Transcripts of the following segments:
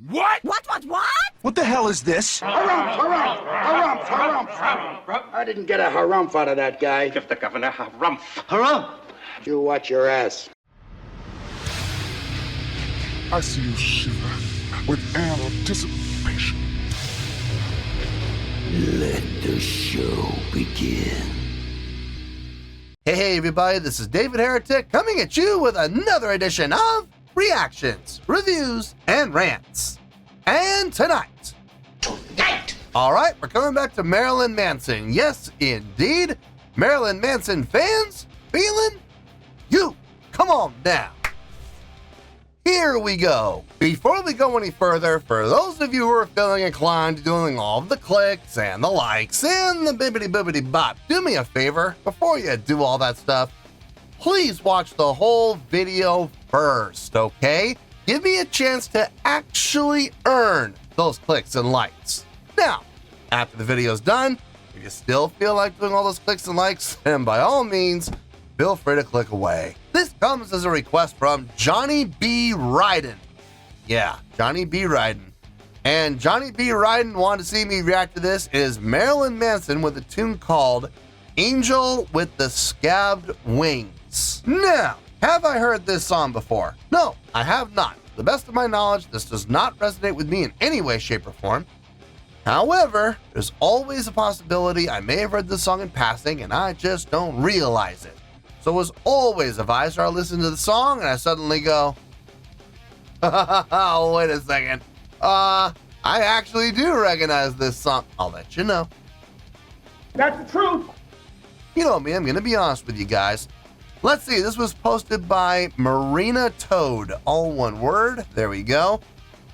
What? What? What the hell is this? Harumph. I didn't get a harumph out of that guy. Give the governor harumph. Harumph! You watch your ass. I see you shiver with anticipation. Let the show begin. Hey everybody, this is David Heretic coming at you with another edition of Reactions, Reviews, and Rants. And tonight, alright, we're coming back to Marilyn Manson. Yes, indeed, Marilyn Manson fans, feeling you. Come on now. Here we go. Before we go any further, for those of you who are feeling inclined to doing all of the clicks and the likes and the bibbity bop, do me a favor, before you do all that stuff, please watch the whole video first, okay? Give me a chance to actually earn those clicks and likes. Now, after the video's done, if you still feel like doing all those clicks and likes, then by all means, feel free to click away. This comes as a request from Johnny B. Ryden. Yeah, Johnny B. Ryden. And Johnny B. Ryden wanted to see me react to this. It is Marilyn Manson with a tune called Angel with the Scabbed Wings. Now, have I heard this song before? No, I have not. To the best of my knowledge, this does not resonate with me in any way, shape, or form. However, there's always a possibility I may have heard this song in passing and I just don't realize it. So as always, if I start listening to the song and I suddenly go, oh, wait a second, I actually do recognize this song, I'll let you know. That's the truth. You know me, I'm going to be honest with you guys. Let's see, this was posted by Marina Toad, all one word, there we go.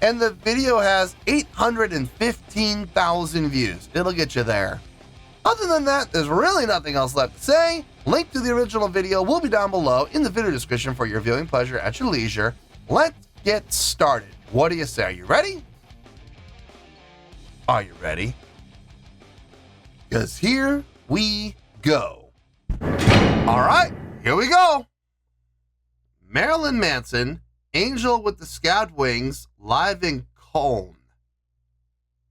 And the video has 815,000 views. It'll get you there. Other than that, there's really nothing else left to say. Link to the original video will be down below in the video description for your viewing pleasure at your leisure. Let's get started. What do you say? Are you ready? Are you ready? Because here we go. All right, here we go. Marilyn Manson, Angel with the Scabbed Wings, live in Cologne.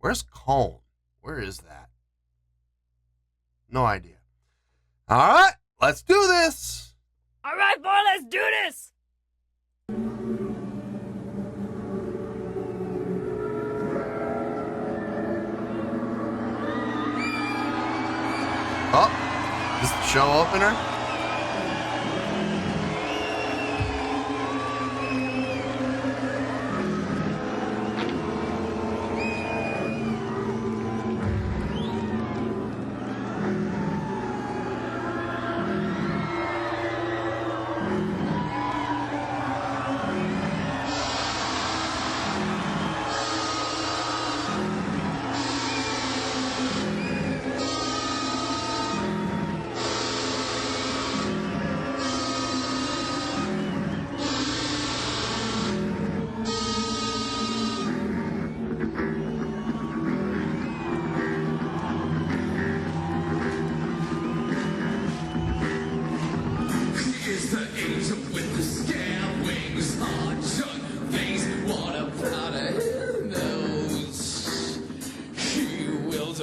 Where's Cologne? Where is that? No idea. All right, let's do this. All right, boy, let's do this. Oh, is this the show opener?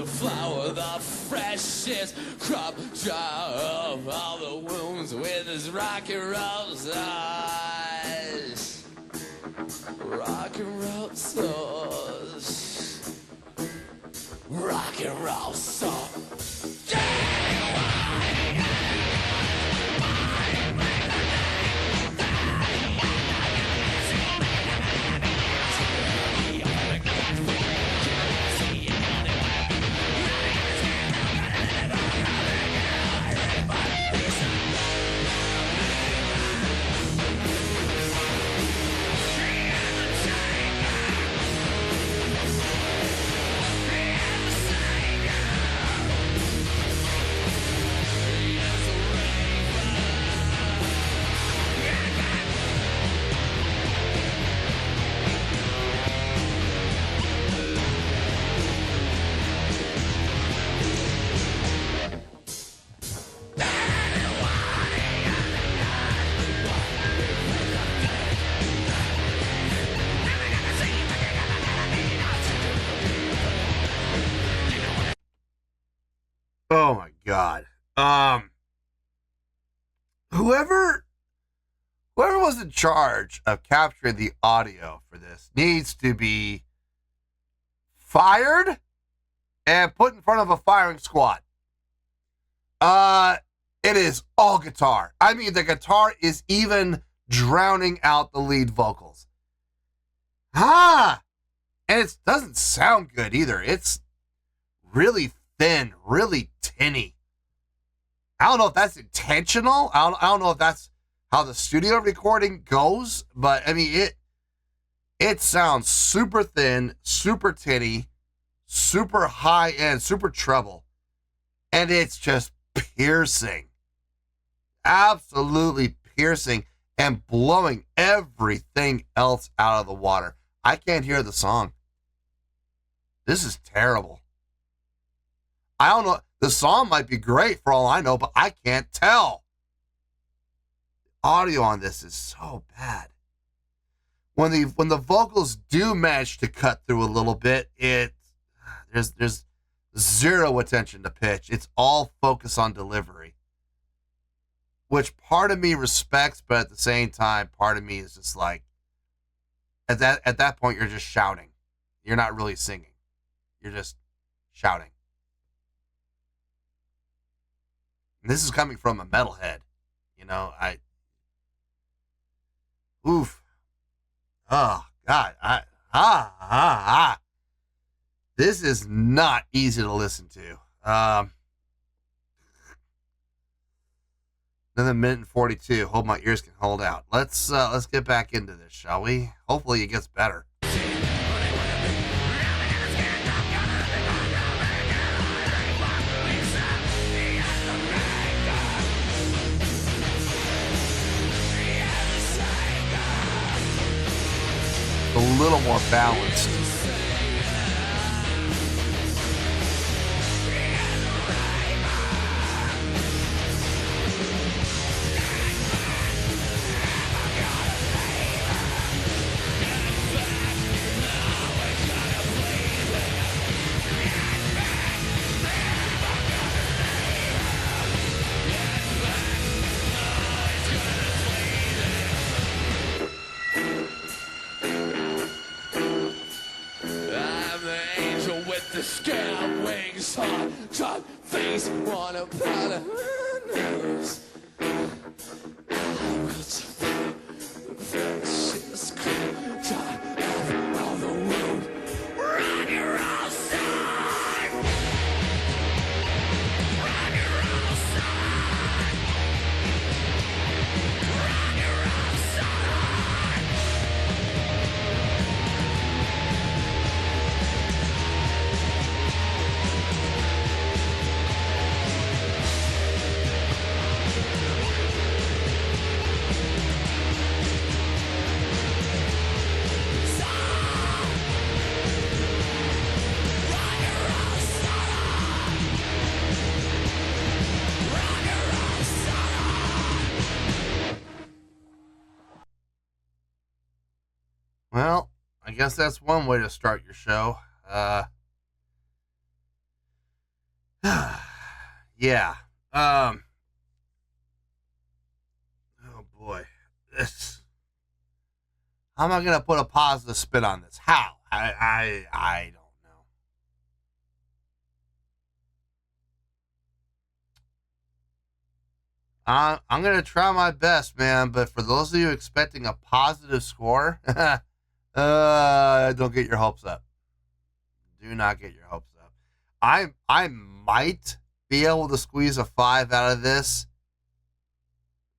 Flower, the freshest crop dry of all the wounds with his rock and roll sauce. Rock and roll sauce. Rock and roll sauce. Oh my God. Whoever was in charge of capturing the audio for this needs to be fired and put in front of a firing squad. It is all guitar. I mean, the guitar is even drowning out the lead vocals. And it doesn't sound good either. It's really thin, really tinny. I don't know if that's intentional. I don't know if that's how the studio recording goes, but I mean, it sounds super thin, super tinny, super high end, super treble, and it's just piercing. Absolutely piercing and blowing everything else out of the water. I can't hear the song. This is terrible. I don't know. The song might be great for all I know, but I can't tell. Audio on this is so bad. When the vocals do manage to cut through a little bit, there's zero attention to pitch. It's all focus on delivery, which part of me respects, but at the same time, part of me is just like, at that point, you're just shouting. You're not really singing. You're just shouting. And this is coming from a metalhead. You know, oof. Oh, God. This is not easy to listen to. Another minute and 42. Hope my ears can hold out. Let's get back into this, shall we? Hopefully it gets better. A little more balanced. The Scabbed Wings, hot, top face, wanna powder nose. I will survive the fascist die out of the room. Run your outside. Run your outside. Run your outside. Well, I guess that's one way to start your show. Yeah. Oh boy. How am I gonna put a positive spin on this? How? I don't know. I'm gonna try my best, man, but for those of you expecting a positive score, don't get your hopes up. Do not get your hopes up. I might be able to squeeze a 5 out of this,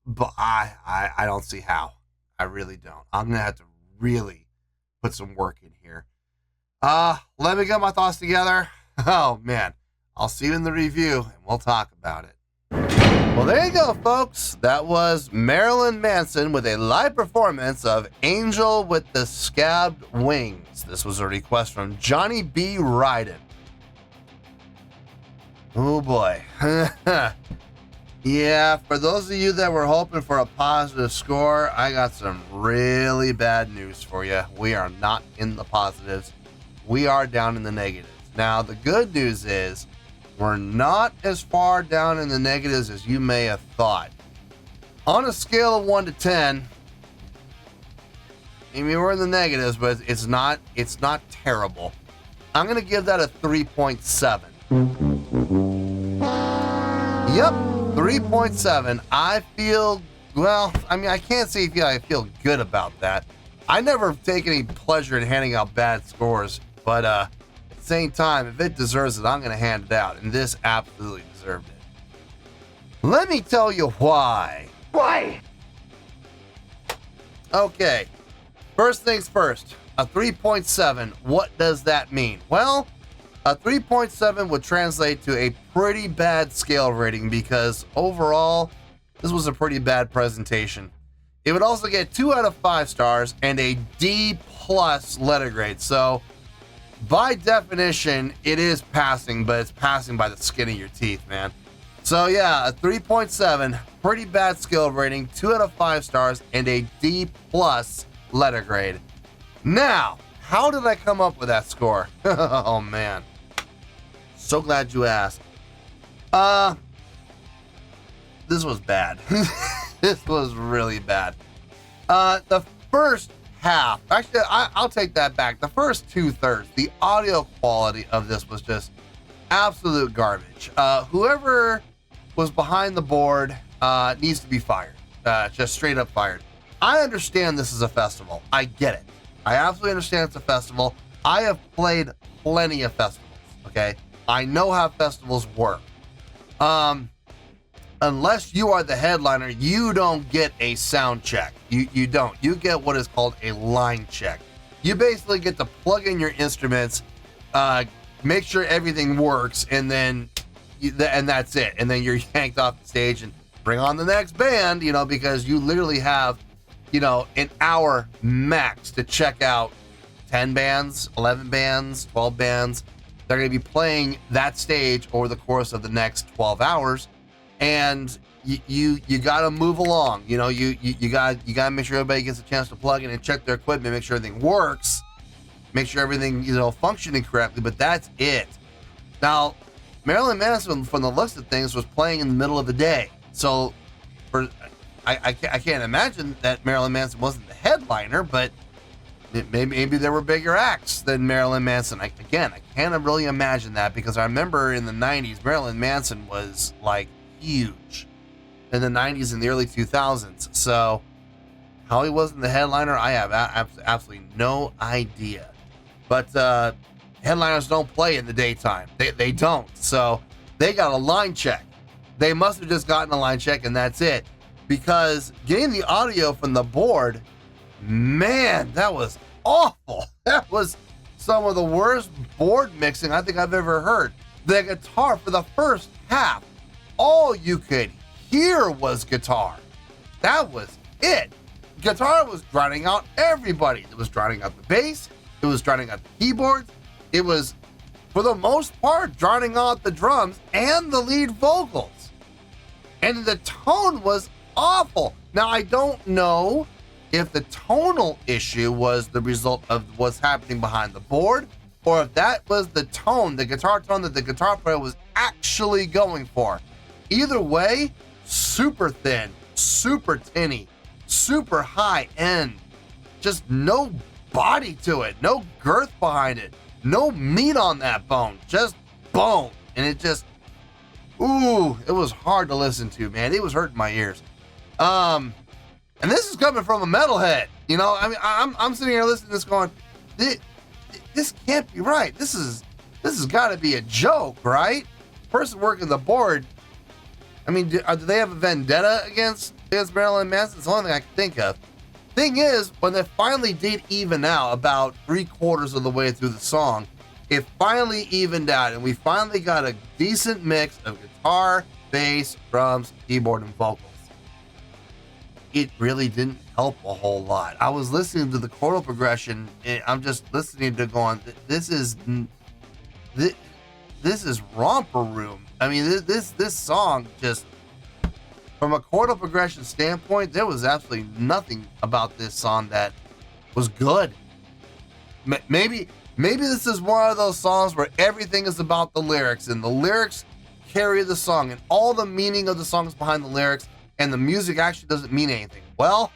but I don't see how. I really don't. I'm gonna have to really put some work in here. Let me get my thoughts together. Oh man, I'll see you in the review and we'll talk about it. Well, there you go, folks. That was Marilyn Manson with a live performance of Angel with the Scabbed Wings. This was a request from Johnny B. Ryden. Oh boy. Yeah, for those of you that were hoping for a positive score, I got some really bad news for you. We are not in the positives. We are down in the negatives. Now, the good news is, we're not as far down in the negatives as you may have thought. On a scale of 1 to 10, I mean, we're in the negatives, but it's not terrible. I'm going to give that a 3.7. Yep, 3.7. I feel, well, I mean, I can't say I feel good about that. I never take any pleasure in handing out bad scores, but at the same time, if it deserves it, I'm going to hand it out, and this absolutely deserved it. Let me tell you why. Why? Okay, first things first, a 3.7, what does that mean? Well, a 3.7 would translate to a pretty bad scale rating because overall, this was a pretty bad presentation. It would also get 2 out of 5 stars and a D+ letter grade. So, by definition, it is passing, but it's passing by the skin of your teeth, man. So yeah, a 3.7, pretty bad skill rating, 2 out of 5 stars, and a D+ letter grade. Now, how did I come up with that score? Oh man. So glad you asked. This was bad. This was really bad. The first half, actually, I'll take that back. The first 2/3, the audio quality of this was just absolute garbage. Whoever was behind the board needs to be fired. Just straight up fired. I understand this is a festival. I get it. I absolutely understand it's a festival. I have played plenty of festivals, okay? I know how festivals work. Unless you are the headliner, you don't get a sound check. You don't. You get what is called a line check. You basically get to plug in your instruments, make sure everything works, and then and that's it. And then you're yanked off the stage and bring on the next band, you know, because you literally have, you know, an hour max to check out 10 bands, 11 bands, 12 bands. They're going to be playing that stage over the course of the next 12 hours. And you got to move along. You know, you got to make sure everybody gets a chance to plug in and check their equipment, make sure everything works, make sure everything, you know, functioning correctly, but that's it. Now, Marilyn Manson, from the looks of things, was playing in the middle of the day. So I can't imagine that Marilyn Manson wasn't the headliner, but maybe there were bigger acts than Marilyn Manson. I can't really imagine that, because I remember in the 90s, Marilyn Manson was like huge in the 90s and the early 2000s. So how he wasn't the headliner, I have absolutely no idea. But headliners don't play in the daytime. They don't. So they got a line check. They must have just gotten a line check, and that's it. Because getting the audio from the board, man, that was awful. That was some of the worst board mixing I think I've ever heard. The guitar for the first half, all you could hear was guitar. That was it. Guitar was drowning out everybody. It was drowning out the bass. It was drowning out the keyboards. It was, for the most part, drowning out the drums and the lead vocals. And the tone was awful. Now, I don't know if the tonal issue was the result of what's happening behind the board, or if that was the tone, the guitar tone that the guitar player was actually going for. Either way, super thin, super tinny, super high end, just no body to it, no girth behind it, no meat on that bone, just bone. And it just, ooh, it was hard to listen to, man. It was hurting my ears. And this is coming from a metalhead, you know. I mean, I'm sitting here listening to this going, this can't be right. This has got to be a joke, right? Person working the board. I mean, do they have a vendetta against Marilyn Manson? It's the only thing I can think of. Thing is, when they finally did even out about 3/4 of the way through the song, it finally evened out, and we finally got a decent mix of guitar, bass, drums, keyboard, and vocals. It really didn't help a whole lot. I was listening to the chordal progression, and I'm just listening to going, this is romper room. I mean, this song just, from a chordal progression standpoint, there was absolutely nothing about this song that was good. Maybe this is one of those songs where everything is about the lyrics, and the lyrics carry the song and all the meaning of the songs behind the lyrics, and the music actually doesn't mean anything, well,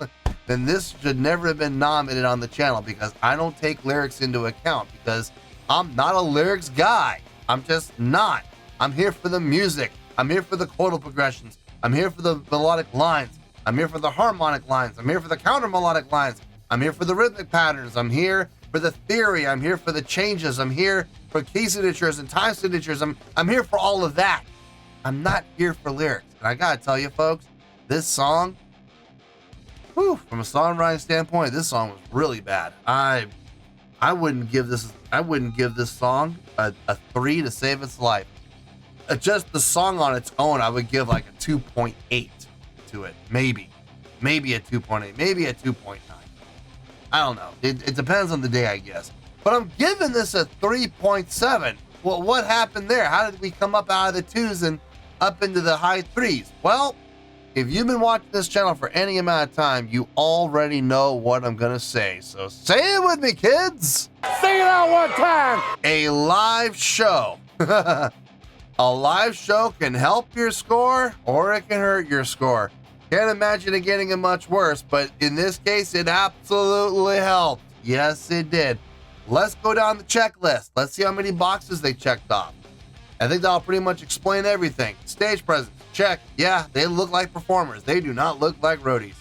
then this should never have been nominated on the channel, because I don't take lyrics into account, because I'm not a lyrics guy. I'm just not. I'm here for the music. I'm here for the chordal progressions. I'm here for the melodic lines. I'm here for the harmonic lines. I'm here for the counter melodic lines. I'm here for the rhythmic patterns. I'm here for the theory. I'm here for the changes. I'm here for key signatures and time signatures. I'm here for all of that. I'm not here for lyrics. And I gotta tell you, folks, this song, from a songwriting standpoint, this song was really bad. I wouldn't give this song a 3 to save its life. Just the song on its own, I would give like a 2.8 to it. Maybe a 2.8, maybe a 2.9. I don't know. It depends on the day, I guess. But I'm giving this a 3.7. Well, what happened there? How did we come up out of the 2s and up into the high 3s? Well, if you've been watching this channel for any amount of time, you already know what I'm going to say. So say it with me, kids. Sing it out one time. A live show. A live show can help your score or it can hurt your score. Can't imagine it getting much worse, but in this case, it absolutely helped. Yes, it did. Let's go down the checklist. Let's see how many boxes they checked off. I think that'll pretty much explain everything. Stage presence, check. Yeah, they look like performers. They do not look like roadies.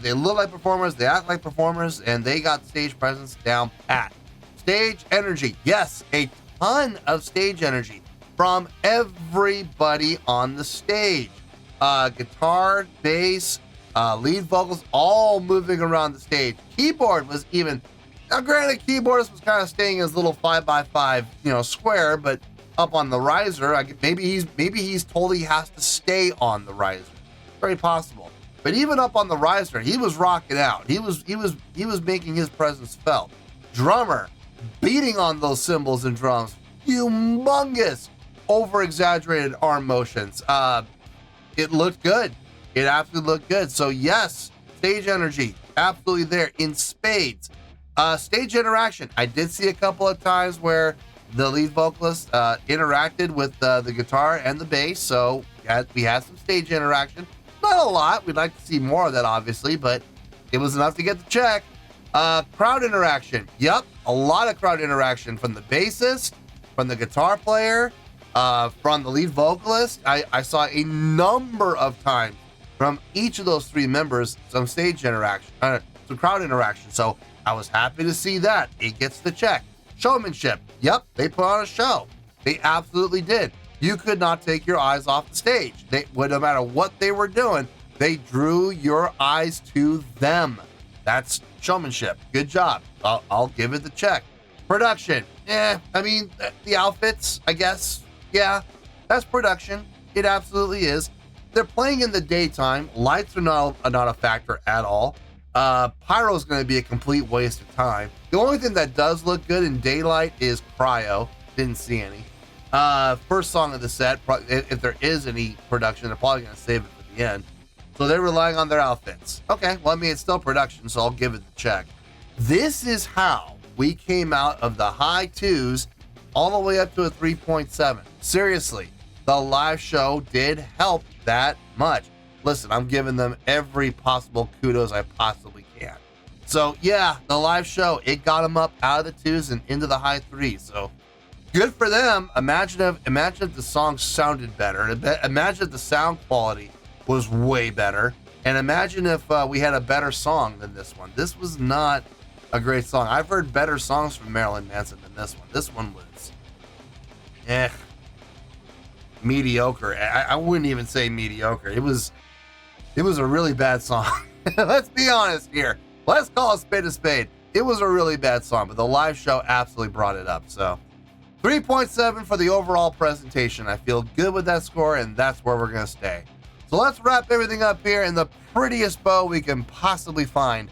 They look like performers, they act like performers, and they got stage presence down pat. Stage energy, yes, a ton of stage energy from everybody on the stage. Guitar, bass, lead vocals, all moving around the stage. Keyboard was even, now granted, keyboardist was kind of staying in his little 5x5, square, but up on the riser, maybe he's told he has to stay on the riser. Very possible. But even up on the riser, he was rocking out. He was making his presence felt. Drummer, beating on those cymbals and drums, humongous, over-exaggerated arm motions. It looked good. It absolutely looked good. So yes, stage energy, absolutely there in spades. Stage interaction. I did see a couple of times where the lead vocalist interacted with the guitar and the bass, so we had some stage interaction. Not a lot. We'd like to see more of that, obviously, but it was enough to get the check. Crowd interaction. Yep, a lot of crowd interaction from the bassist, from the guitar player, from the lead vocalist. I saw a number of times from each of those 3 members some stage interaction, some crowd interaction. So I was happy to see that. It gets the check. Showmanship. Yep, they put on a show. They absolutely did. You could not take your eyes off the stage. No matter what they were doing, they drew your eyes to them. That's showmanship. Good job. I'll give it the check. Production. The outfits, I guess. Yeah, that's production. It absolutely is. They're playing in the daytime. Lights are not a factor at all. Pyro is going to be a complete waste of time. The only thing that does look good in daylight is Cryo. Didn't see any. First song of the set, if there is any production, they're probably going to save it for the end. So they're relying on their outfits. Okay, well, it's still production, so I'll give it the check. This is how we came out of the high 2s all the way up to a 3.7. Seriously, the live show did help that much. Listen, I'm giving them every possible kudos I possibly can. So yeah, the live show, it got them up out of the 2s and into the high 3s. So good for them. Imagine if the song sounded better. Imagine if the sound quality was way better. And imagine if we had a better song than this one. This was not a great song. I've heard better songs from Marilyn Manson than this one. This one was mediocre. I wouldn't even say mediocre. It was a really bad song. Let's be honest here. Let's call a spade a spade. It was a really bad song, but the live show absolutely brought it up. So 3.7 for the overall presentation. I feel good with that score, and that's where we're going to stay. So let's wrap everything up here in the prettiest bow we can possibly find.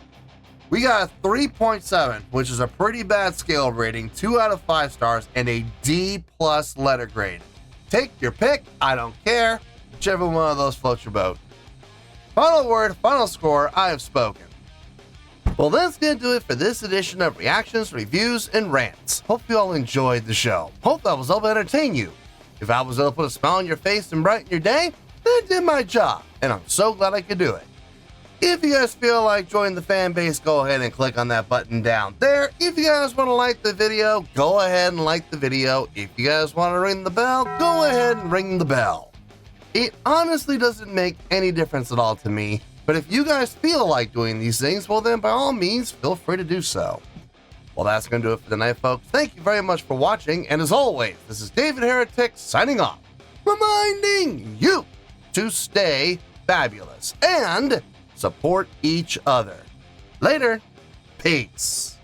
We got a 3.7, which is a pretty bad scale rating, 2 out of 5 stars, and a D+ letter grade. Take your pick. I don't care. Whichever one of those floats your boat. Final word, final score, I have spoken. Well, that's going to do it for this edition of Reactions, Reviews, and Rants. Hope you all enjoyed the show. Hope I was able to entertain you. If I was able to put a smile on your face and brighten your day, then I did my job, and I'm so glad I could do it. If you guys feel like joining the fan base, go ahead and click on that button down there. If you guys want to like the video, go ahead and like the video. If you guys want to ring the bell, go ahead and ring the bell. It honestly doesn't make any difference at all to me, but if you guys feel like doing these things, well then by all means, feel free to do so. Well, that's going to do it for tonight, folks. Thank you very much for watching, and as always, this is David Heretic signing off, reminding you to stay fabulous and support each other. Later. Peace.